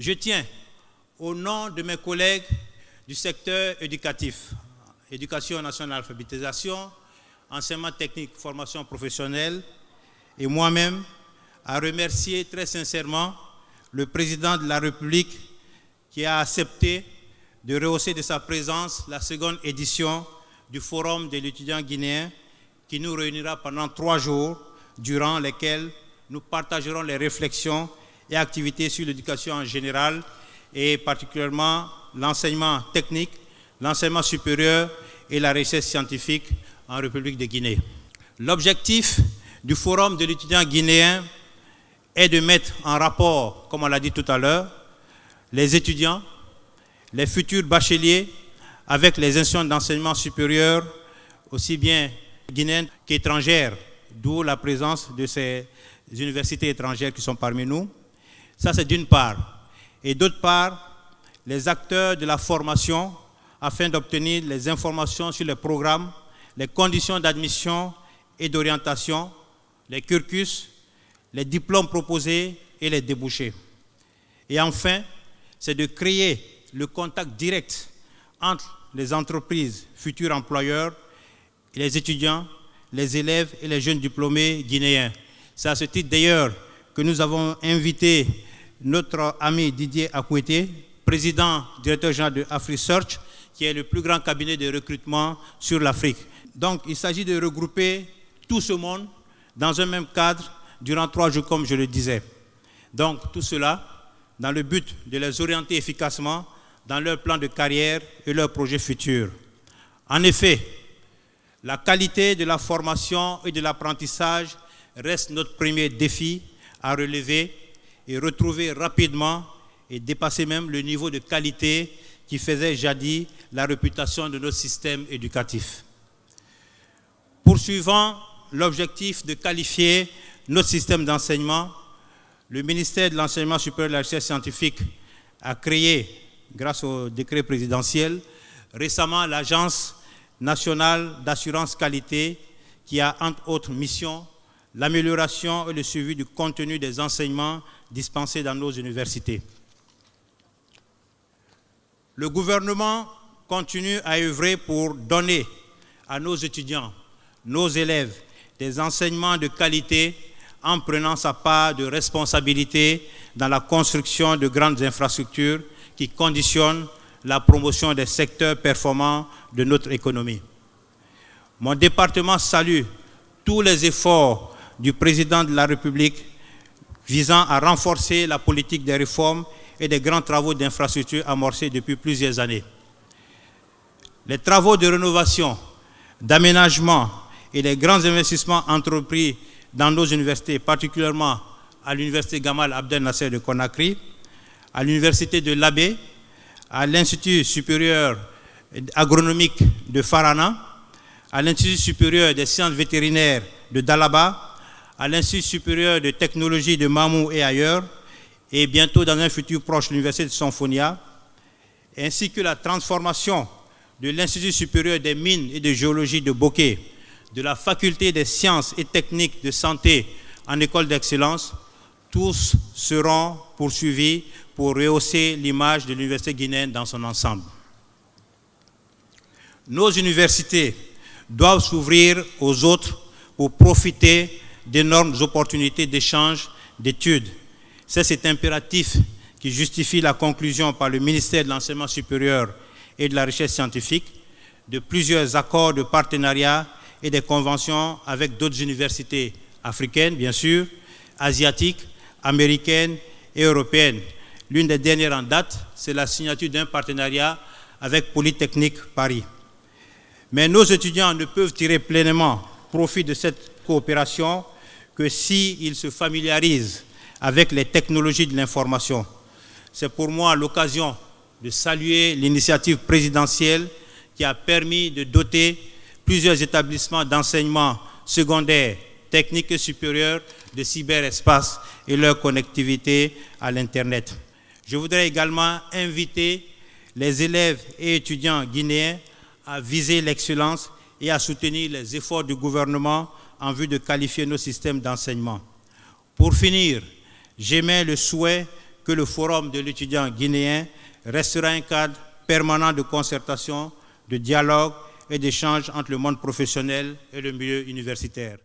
Je tiens, au nom de mes collègues du secteur éducatif, éducation nationale, alphabétisation, enseignement technique, formation professionnelle, et moi-même, à remercier très sincèrement le président de la République qui a accepté de rehausser de sa présence la seconde édition du Forum de l'étudiant guinéen qui nous réunira pendant 3 jours, durant lesquels nous partagerons les réflexions et activités sur l'éducation en général et particulièrement l'enseignement technique, l'enseignement supérieur et la recherche scientifique en République de Guinée. L'objectif du Forum de l'étudiant guinéen est de mettre en rapport, comme on l'a dit tout à l'heure, les étudiants, les futurs bacheliers avec les institutions d'enseignement supérieur, aussi bien guinéennes qu'étrangères, d'où la présence de ces universités étrangères qui sont parmi nous. Ça, c'est d'une part. Et d'autre part, les acteurs de la formation, afin d'obtenir les informations sur les programmes, les conditions d'admission et d'orientation, les cursus, les diplômes proposés et les débouchés. Et enfin, c'est de créer le contact direct entre les entreprises, futurs employeurs, et les étudiants, les élèves et les jeunes diplômés guinéens. C'est à ce titre d'ailleurs que nous avons invité notre ami Didier Akoueté, président, directeur général de AfriSearch, qui est le plus grand cabinet de recrutement sur l'Afrique. Donc il s'agit de regrouper tout ce monde dans un même cadre durant 3 jours, comme je le disais. Donc tout cela dans le but de les orienter efficacement dans leur plan de carrière et leurs projets futurs. En effet, la qualité de la formation et de l'apprentissage reste notre premier défi à relever et retrouver rapidement et dépasser même le niveau de qualité qui faisait jadis la réputation de notre système éducatif. Poursuivant l'objectif de qualifier notre système d'enseignement, le ministère de l'Enseignement supérieur et de la Recherche scientifique a créé, grâce au décret présidentiel, récemment l'Agence nationale d'assurance qualité qui a entre autres missions l'amélioration et le suivi du contenu des enseignements dispensés dans nos universités. Le gouvernement continue à œuvrer pour donner à nos étudiants, nos élèves, des enseignements de qualité en prenant sa part de responsabilité dans la construction de grandes infrastructures qui conditionnent la promotion des secteurs performants de notre économie. Mon département salue tous les efforts du président de la République visant à renforcer la politique des réformes et des grands travaux d'infrastructures amorcés depuis plusieurs années. Les travaux de rénovation, d'aménagement et les grands investissements entrepris dans nos universités, particulièrement à l'université Gamal Abdel Nasser de Conakry, à l'université de l'Abbé, à l'Institut supérieur agronomique de Farana, à l'Institut supérieur des sciences vétérinaires de Dalaba, à l'Institut supérieur de technologie de Mamou et ailleurs, et bientôt dans un futur proche l'université de Sonfonia, ainsi que la transformation de l'Institut supérieur des mines et de géologie de Bokeh, de la faculté des sciences et techniques de santé en école d'excellence, tous seront poursuivis pour rehausser l'image de l'université guinéenne dans son ensemble. Nos universités doivent s'ouvrir aux autres pour profiter d'énormes opportunités d'échange, d'études. C'est cet impératif qui justifie la conclusion par le ministère de l'Enseignement supérieur et de la Recherche scientifique de plusieurs accords de partenariat et des conventions avec d'autres universités africaines, bien sûr, asiatiques, américaines et européennes. L'une des dernières en date, c'est la signature d'un partenariat avec Polytechnique Paris. Mais nos étudiants ne peuvent tirer pleinement profit de cette coopération que s'ils se familiarisent avec les technologies de l'information. C'est pour moi l'occasion de saluer l'initiative présidentielle qui a permis de doter plusieurs établissements d'enseignement secondaire, technique et supérieur de cyberespace et leur connectivité à l'Internet. Je voudrais également inviter les élèves et étudiants guinéens à viser l'excellence et à soutenir les efforts du gouvernement en vue de qualifier nos systèmes d'enseignement. Pour finir, j'émets le souhait que le Forum de l'étudiant guinéen restera un cadre permanent de concertation, de dialogue et d'échange entre le monde professionnel et le milieu universitaire.